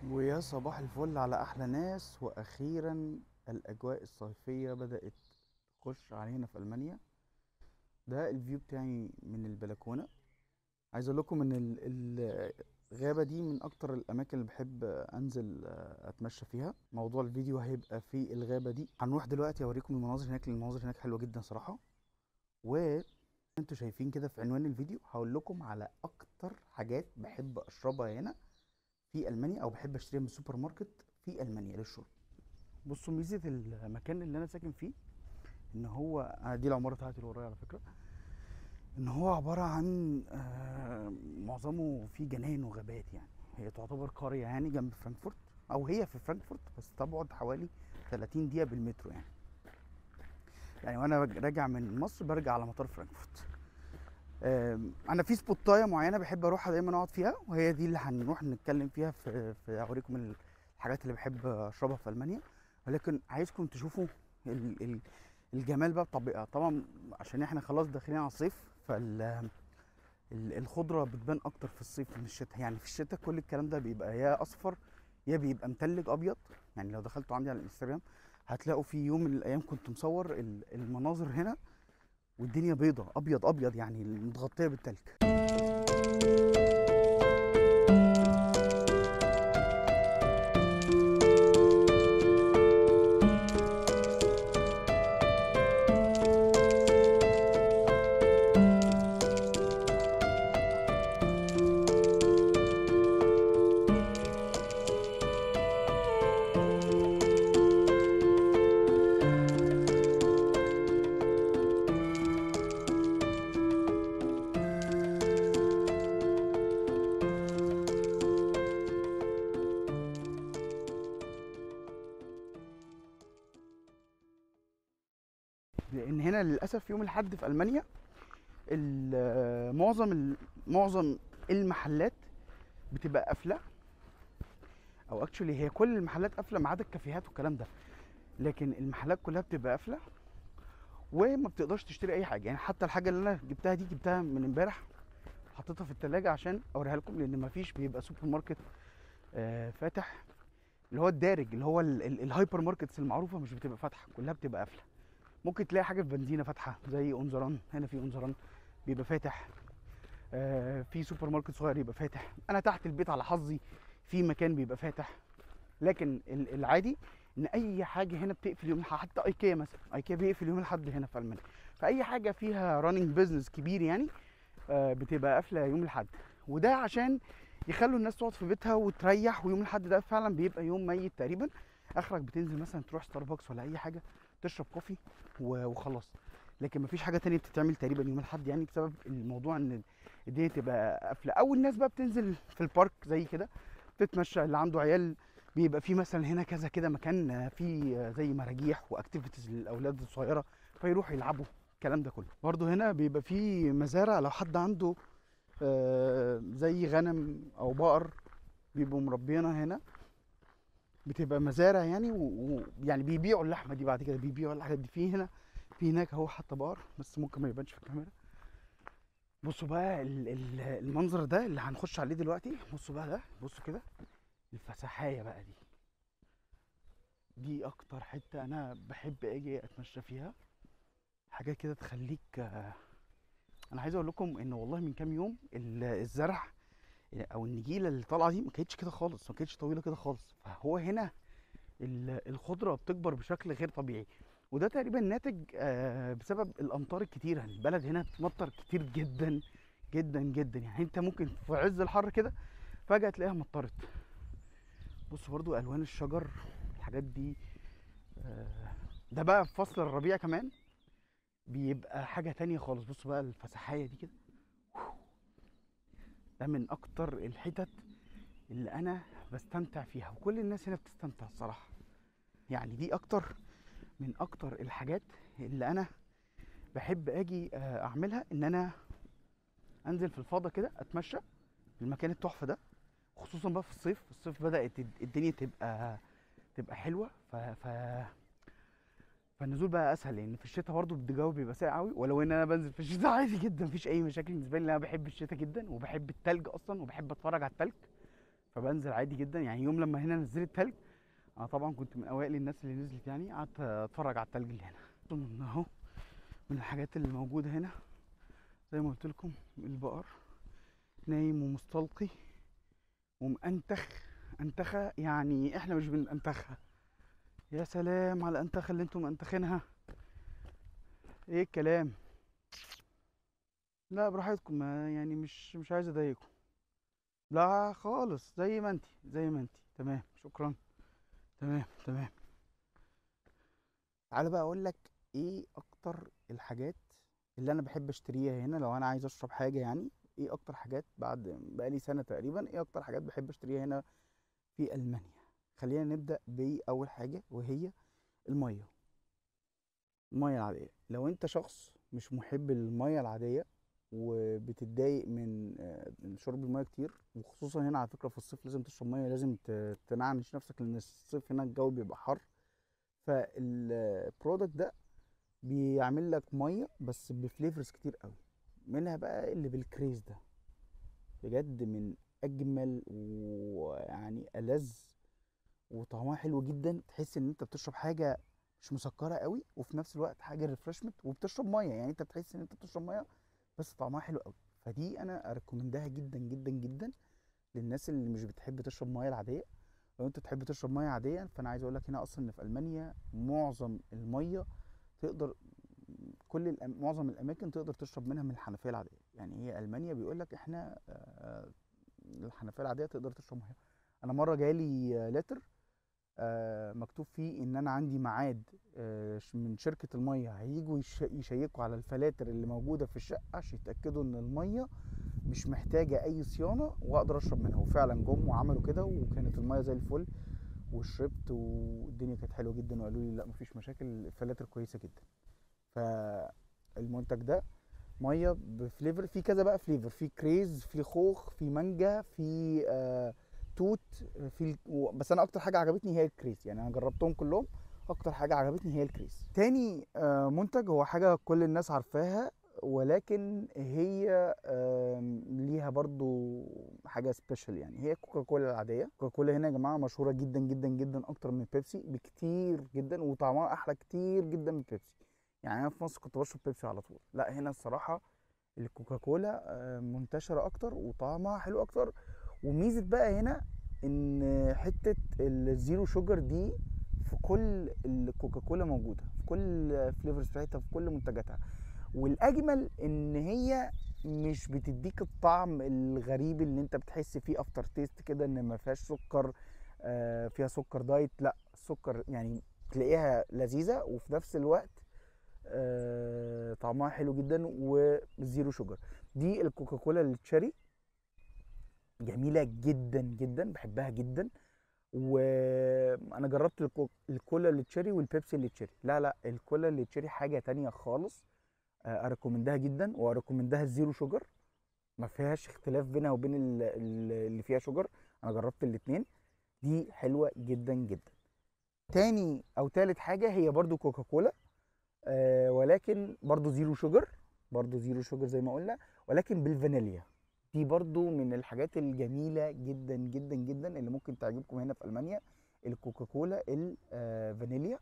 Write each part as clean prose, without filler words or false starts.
ويا صباح الفل على احلى ناس. واخيرا الاجواء الصيفيه بدات تخش علينا في المانيا. ده الفيو بتاعي من البلكونه. عايز اقول لكم ان الغابه دي من اكتر الاماكن اللي بحب انزل اتمشى فيها. موضوع الفيديو هيبقى في الغابه دي. هنروح دلوقتي اوريكم المناظر هناك، لأن المناظر هناك حلوه جدا صراحه. وانتوا شايفين كده في عنوان الفيديو هقول لكم على اكتر حاجات بحب اشربها هنا في المانيا، او بحب اشتريها من السوبر ماركت في المانيا للشرب. بصوا ميزه المكان اللي انا ساكن فيه ان هو دي العماره بتاعتي اللي ورايا على فكره. ان هو عباره عن معظمه فيه جناين وغابات. يعني هي تعتبر قريه يعني جنب فرانكفورت، او هي في فرانكفورت بس تبعد حوالي 30 دقيقه بالمترو. يعني وانا راجع من مصر برجع على مطار فرانكفورت. انا في سبوتايه معينه بحب اروحها دايما اقعد فيها، وهي دي اللي هنروح نتكلم فيها في اوريكم الحاجات اللي بحب اشربها في المانيا. ولكن عايزكم تشوفوا الجمال بقى بطبيعه طبعا، عشان احنا خلاص داخلين على الصيف. فالخضره بتبان اكتر في الصيف من الشتاء. يعني في الشتاء كل الكلام ده بيبقى يا اصفر يا بيبقى متلج ابيض. يعني لو دخلتوا عندي على الانستجرام هتلاقوا في يوم من الايام كنت مصور المناظر هنا والدنيا بيضة ابيض ابيض، يعني متغطيه بالتلج. لان هنا للاسف يوم الاحد في المانيا معظم المحلات بتبقى قافله. او اكشولي هي كل المحلات قافله ما عدا الكافيهات والكلام ده، لكن المحلات كلها بتبقى قافله وما بتقدرش تشتري اي حاجه. يعني حتى الحاجه اللي انا جبتها دي جبتها من امبارح، حطيتها في التلاجة عشان اوريها لكم، لان مفيش بيبقى سوبر ماركت فاتح. اللي هو الدارج، اللي هو الهايبر ماركتس المعروفه مش بتبقى فاتحه، كلها بتبقى قافله. ممكن تلاقي حاجه في بنزينه فاتحه زي اونزران. هنا في اونزران بيبقى فاتح. في سوبر ماركت صغير يبقى فاتح. انا تحت البيت على حظي في مكان بيبقى فاتح. لكن العادي ان اي حاجه هنا بتقفل يوم الأحد. حتى ايكيا مثلا، ايكيا بيقفل يوم الاحد هنا في المانيا. فاي حاجه فيها راننج بيزنس كبير يعني بتبقى قافله يوم الاحد. وده عشان يخلوا الناس تقعد في بيتها وتريح. ويوم الاحد ده فعلا بيبقى يوم ميت تقريبا. اخرك بتنزل مثلا تروح ستاربكس ولا اي حاجه تشرب كوفي وخلاص. لكن مفيش حاجه تانية بتتعمل تقريبا يوم الاحد، يعني بسبب الموضوع ان الدنيا تبقى قافله. او الناس بقى بتنزل في البارك زي كده تتمشى. اللي عنده عيال بيبقى في مثلا هنا كذا كده مكان فيه زي مراجيح واكتيفيتيز للاولاد الصغيره، فيروحوا يلعبوا الكلام ده كله. برضو هنا بيبقى في مزارع لو حد عنده زي غنم او بقر بيبقوا مربينها هنا. بتبقى مزارع يعني، ويعني بيبيعوا اللحمه دي بعد كده، بيبيعوا الحاجات دي. في هنا في هناك اهو حتى بقر، بس ممكن ما يبانش في الكاميرا. بصوا بقى المنظر ده اللي هنخش عليه دلوقتي. بصوا بقى ده، بصوا كده الفسحايه بقى دي اكتر حته انا بحب اجي اتمشى فيها. حاجه كده تخليك انا عايز اقول لكم ان والله من كام يوم الزرع او النجيله اللي طالعه دي ما كانتش كده خالص، ما كانتش طويله كده خالص. فهو هنا الخضره بتكبر بشكل غير طبيعي. وده تقريبا ناتج بسبب الامطار الكتيره. يعني البلد هنا بتمطر كتير جدا جدا جدا. يعني انت ممكن في عز الحر كده فجاه تلاقيها مطرت. بص برضو الوان الشجر، الحاجات دي ده بقى في فصل الربيع كمان بيبقى حاجه تانية خالص. بصوا بقى الفسحايه دي كده، ده من اكتر الحتت اللي انا بستمتع فيها، وكل الناس هنا بتستمتع الصراحه. يعني دي اكتر من اكتر الحاجات اللي انا بحب اجي اعملها، ان انا انزل في الفضاء كده اتمشى في المكان التحفه ده. خصوصا بقى في الصيف. الصيف بدات الدنيا تبقى حلوه. فالنزول بقى اسهل، لان في الشتاء برضه الجو بيبقى ساقع قوي. ولو ان انا بنزل في الشتاء عادي جدا، مفيش اي مشاكل بالنسبه لي، لأن انا بحب الشتاء جدا وبحب التلج اصلا وبحب اتفرج على التلج. فبنزل عادي جدا. يعني يوم لما هنا نزلت تلج، انا طبعا كنت من اوائل الناس اللي نزلت، يعني قعدت اتفرج على التلج اللي هنا. اهو من الحاجات اللي موجوده هنا زي ما قلت لكم البقر نايم ومستلقي ومأنتخ. انتخه يعني احنا مش بننتخها. يا سلام على الانتخه اللي انتم منتخينها. ايه الكلام؟ لا براحتكم، يعني مش عايز اضايقكم. لا خالص، زي ما انتي زي ما انتي، تمام شكرا. تمام تمام. تعالى بقى اقول لك ايه اكتر الحاجات اللي انا بحب اشتريها هنا لو انا عايز اشرب حاجه. يعني ايه اكتر حاجات بعد بقالي سنه تقريبا، ايه اكتر حاجات بحب اشتريها هنا في المانيا؟ خلينا نبدا باول حاجه وهي الميه. الميه العاديه، لو انت شخص مش محب للميه العاديه وبتتضايق من شرب الميه كتير، وخصوصا هنا على فكره في الصيف لازم تشرب ميه، لازم تنعنش نفسك لان الصيف هنا الجو بيبقى حر. فالبرودكت ده بيعمل لك ميه بس بفليفرز كتير قوي، منها بقى اللي بالكريز ده. بجد من اجمل ويعني ألذ، وطعمها حلو جدا. تحس ان انت بتشرب حاجه مش مسكره قوي وفي نفس الوقت حاجه ريفرشمنت وبتشرب ميه. يعني انت بتحس ان انت بتشرب ميه بس طعمها حلو قوي. فدي انا اريكومندها جدا جدا جدا للناس اللي مش بتحب تشرب ميه العاديه. لو انت تحب تشرب ميه عاديه فانا عايز اقول لك هنا اصلا ان في المانيا معظم الميه تقدر، معظم الاماكن تقدر تشرب منها من الحنفيه العاديه. يعني هي المانيا بيقول لك احنا الحنفيه العاديه تقدر تشرب ميه. انا مره جالي لتر مكتوب فيه ان انا عندي ميعاد من شركه الميه هيجوا يشيكوا على الفلاتر اللي موجوده في الشقه عشان يتاكدوا ان الميه مش محتاجه اي صيانه واقدر اشرب منها. وفعلا جم وعملوا كده وكانت الميه زي الفل وشربت والدنيا كانت حلوه جدا وقالوا لي لا مفيش مشاكل، الفلاتر كويسه جدا. فالمنتج ده ميه بفليفر، في كذا بقى فليفر، في كريز، في خوخ، في مانجا، في توت، بس انا اكتر حاجه عجبتني هي الكريز. يعني انا جربتهم كلهم، اكتر حاجه عجبتني هي الكريز. تاني منتج هو حاجه كل الناس عارفاها ولكن هي ليها برضو حاجه سبيشال، يعني هي كوكاكولا العاديه. كوكاكولا هنا يا جماعه مشهوره جدا جدا جدا اكتر من بيبسي بكتير جدا، وطعمها احلى كتير جدا من بيبسي. يعني انا في مصر كنت بشرب بيبسي على طول، لا هنا الصراحه الكوكاكولا منتشره اكتر وطعمها حلو اكتر. وميزه بقى هنا ان حته الزيرو شوجر دي في كل الكوكاكولا موجوده، في كل الفليفرز بتاعتها، في كل منتجاتها. والاجمل ان هي مش بتديك الطعم الغريب اللي انت بتحس فيه افتر تيست كده ان ما فيهاش سكر، فيها سكر دايت. لا السكر يعني تلاقيها لذيذه وفي نفس الوقت طعمها حلو جدا وزيرو شوجر. دي الكوكاكولا التشيري جميله جدا جدا، بحبها جدا. وانا جربت الكولا التشيري والبيبسي التشيري، لا لا الكولا التشيري حاجه تانية خالص. اريكومندها جدا واريكومندها الزيرو شوجر، ما فيهاش اختلاف بينها وبين اللي فيها شوجر. انا جربت الاتنين، دي حلوه جدا جدا. تاني او تالت حاجه هي برضو كوكاكولا ولكن برضو زيرو شوجر، برضو زيرو شوجر زي ما قلنا ولكن بالفانيليا. دي برضو من الحاجات الجميلة جدا جدا جدا اللي ممكن تعجبكم هنا في ألمانيا. الكوكاكولا الفانيليا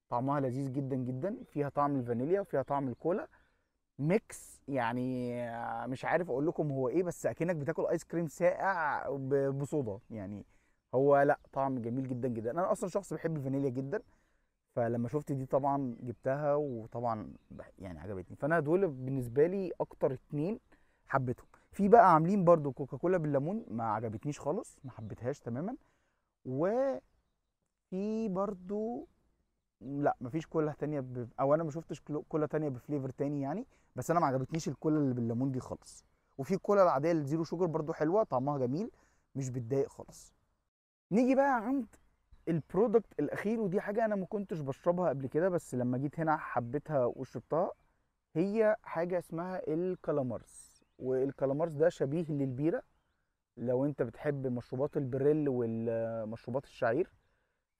طعمها لذيذ جدا جدا، فيها طعم الفانيليا وفيها طعم الكولا ميكس. يعني مش عارف اقول لكم هو ايه، بس اكنك بتاكل ايس كريم ساقع بصودا يعني. هو لا طعم جميل جدا جدا. انا اصلا شخص بيحب الفانيليا جدا، فلما شفت دي طبعا جبتها وطبعا يعني عجبتني. فانا دول بالنسبه لي اكتر اتنين حبيتهم. في بقى عاملين برضو كوكاكولا بالليمون ما عجبتنيش خالص، ما حبيتهاش تماما. وفي برضو لا مفيش كولا تانية او انا ما شفتش كولا تانية بفليفر تاني يعني. بس انا ما عجبتنيش الكولا اللي بالليمون دي خالص. وفي الكولا العاديه الزيرو شوجر برضو حلوه طعمها جميل، مش بتضايق خالص. نيجي بقى عند البرودكت الاخير، ودي حاجه انا ما كنتش بشربها قبل كده بس لما جيت هنا حبيتها وشربتها. هي حاجه اسمها الكالامارس. والكالامارس ده شبيه للبيره لو انت بتحب مشروبات البريل والمشروبات الشعير.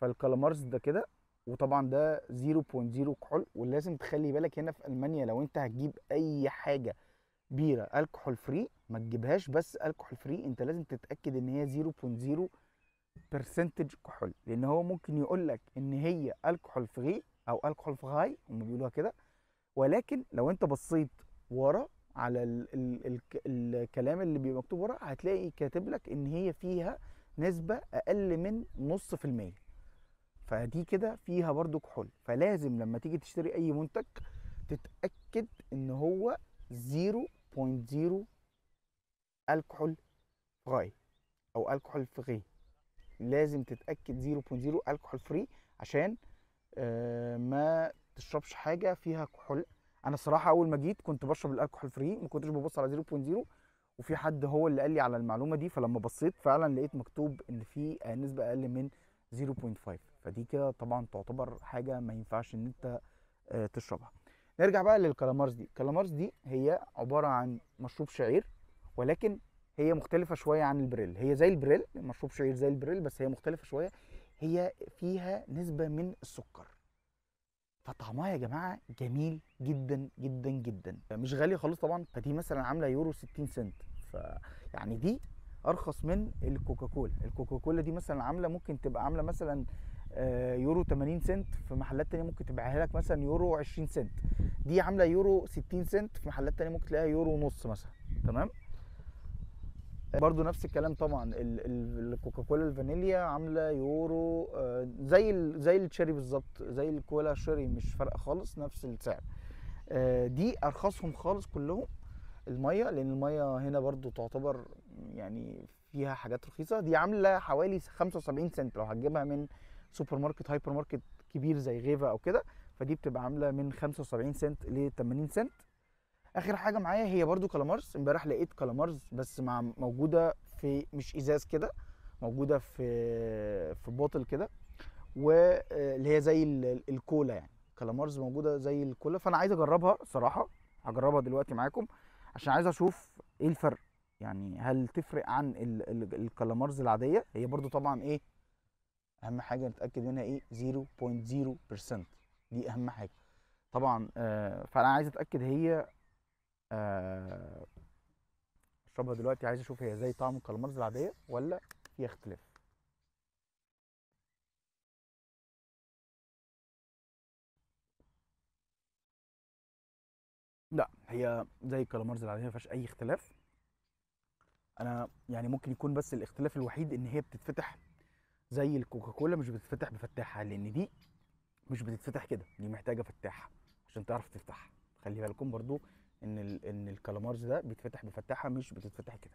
فالكالامارس ده كده، وطبعا ده 0.0 كحول. ولازم تخلي بالك هنا في المانيا لو انت هتجيب اي حاجه بيره الكحول فري ما تجيبهاش بس الكحول فري، انت لازم تتاكد ان هي 0.0 برسنتج كحول، لان هو ممكن يقول لك ان هي الكحول فري او الكحول فغاي، هم بيقولوها كده، ولكن لو انت بصيت ورا على الكلام اللي بيبقى مكتوب ورا، هتلاقي كاتب لك ان هي فيها نسبة اقل من نص في المية، فدي كده فيها برضو كحول. فلازم لما تيجي تشتري اي منتج تتأكد ان هو 0.0 الكحول فغاي او الكحول فغي، لازم تتأكد 0.0 الكحول فري عشان ما تشربش حاجه فيها كحول. انا الصراحه اول ما جيت كنت بشرب الكحول فري، ما كنتش ببص على 0.0، وفي حد هو اللي قال لي على المعلومه دي، فلما بصيت فعلا لقيت مكتوب ان في نسبه اقل من 0.5، فدي كده طبعا تعتبر حاجه ما ينفعش ان انت تشربها. نرجع بقى للكالامارز دي. الكالامارز دي هي عباره عن مشروب شعير، ولكن هي مختلفه شويه عن البريل. هي زي البريل، مشروب شعير زي البريل، بس هي مختلفه شويه، هي فيها نسبه من السكر، فطعمها يا جماعه جميل جدا جدا جدا، مش غاليه خالص طبعا. فدي مثلا عامله يورو 60 سنت، فيعني دي ارخص من الكوكاكولا. الكوكاكولا دي مثلا عامله، ممكن تبقى عامله مثلا يورو 80 سنت، في محلات تانية ممكن تبيعها لك مثلا يورو 20 سنت. دي عامله يورو 60 سنت، في محلات تانية ممكن تلاقيها يورو ونص مثلا. تمام. برضو نفس الكلام طبعا، الكوكاكولا الفانيليا عامله يورو زي التشيري بالظبط، زي الكولا شيري، مش فارقه خالص، نفس السعر. دي ارخصهم خالص كلهم الميه، لان الميه هنا برضو تعتبر يعني فيها حاجات رخيصه. دي عامله حوالي 75 سنت، لو هتجيبها من سوبر ماركت هايبر ماركت كبير زي غيفا او كده، فدي بتبقى عامله من 75 سنت ل 80 سنت. اخر حاجه معايا هي برضو كالامارز. امبارح لقيت كالامارز بس موجوده في مش ازاز كده، موجوده في بوتل كده، واللي هي زي الكولا يعني. كالامارز موجوده زي الكولا، فانا عايز اجربها صراحه. هجربها دلوقتي معاكم عشان عايز اشوف ايه الفرق، يعني هل تفرق عن الكالامارز العاديه. هي برضو طبعا ايه، اهم حاجه نتاكد منها ايه، 0.0%، دي اهم حاجه طبعا. فانا عايز اتاكد هي اشربها دلوقتي، عايز اشوف هي زي طعم الكالامارز العاديه ولا فيها اختلاف. لا، هي زي الكالامارز العاديه، ما فيهاش اي اختلاف. انا يعني ممكن يكون بس الاختلاف الوحيد ان هي بتتفتح زي الكوكاكولا، مش بتتفتح بفتاحه، لان دي مش بتتفتح كده، دي محتاجه فتاحه عشان تعرف تفتحها. خلي بالكم برضو ان الكالامارز ده بيتفتح بفتاحه، مش بتتفتح كده.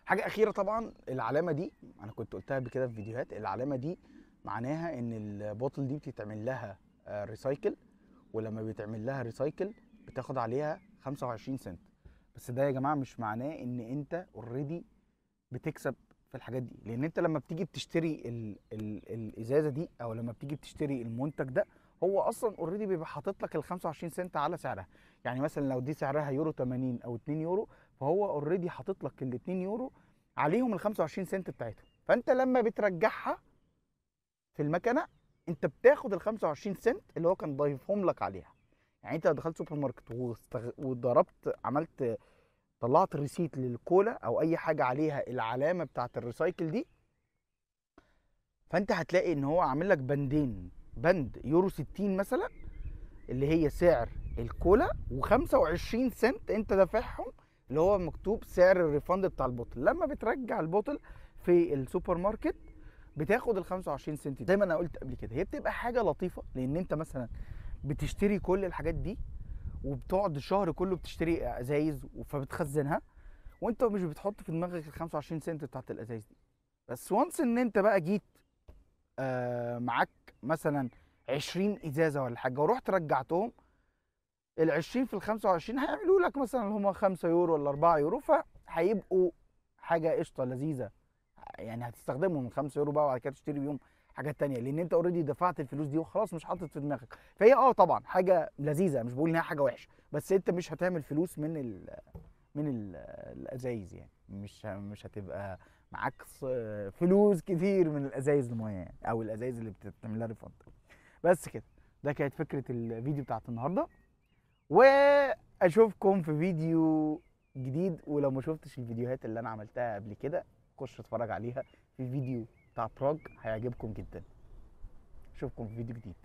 حاجه اخيره طبعا، العلامه دي انا كنت قلتها قبل كده في فيديوهات، العلامه دي معناها ان البوتل دي بتتعمل لها ريسايكل، ولما بيتعمل لها ريسايكل بتاخد عليها 25 سنت. بس ده يا جماعه مش معناه ان انت اوريدي بتكسب في الحاجات دي، لان انت لما بتيجي بتشتري الازازه دي، او لما بتيجي بتشتري المنتج ده، هو اصلا اوريدي بيبقى حاطط لك ال 25 سنت على سعرها. يعني مثلا لو دي سعرها يورو 80 او 2 يورو، فهو اوريدي حاطط لك ال 2 يورو عليهم ال 25 سنت بتاعتهم. فانت لما بترجعها في المكنه، انت بتاخد ال 25 سنت اللي هو كان ضايفهم لك عليها. يعني انت لو دخلت سوبر ماركت وضربت، عملت، طلعت الريسيت للكولا او اي حاجه عليها العلامه بتاعه الريسايكل دي، فانت هتلاقي ان هو عامل لك بندين، بند يورو 60 مثلا اللي هي سعر الكولا، و25 سنت انت دافعهم اللي هو مكتوب سعر الريفند بتاع البوتل. لما بترجع البوتل في السوبر ماركت بتاخد ال 25 سنت دي. زي ما انا قلت قبل كده، هي بتبقى حاجه لطيفه، لان انت مثلا بتشتري كل الحاجات دي وبتقعد الشهر كله بتشتري ازايز فبتخزنها، وانت مش بتحط في دماغك ال 25 سنت بتاعت الازايز دي. بس وانس ان انت بقى جيت معاك مثلا 20 ازازه ولا حاجه ورحت رجعتهم، ال 20 في ال 25 هيعملوا لك مثلا اللي هم 5 يورو ولا 4 يورو، فهيبقوا حاجه قشطه لذيذه، يعني هتستخدمهم من 5 يورو بقى، وبعد كده تشتري بيهم حاجات تانية، لان انت اوريدي دفعت الفلوس دي وخلاص، مش حاطط في دماغك. فهي طبعا حاجه لذيذه، مش بقول انها حاجه وحشه، بس انت مش هتعمل فلوس من الازايز، يعني مش هتبقى معاك فلوس كتير من الازايز الميه يعني، او الازايز اللي بتعمل لها ريفند. بس كده، ده كانت فكره الفيديو بتاعت النهارده، واشوفكم في فيديو جديد. ولو ما شفتش الفيديوهات اللي انا عملتها قبل كده خش اتفرج عليها في فيديو بتاع براغ، هيعجبكم جدا. اشوفكم في فيديو جديد.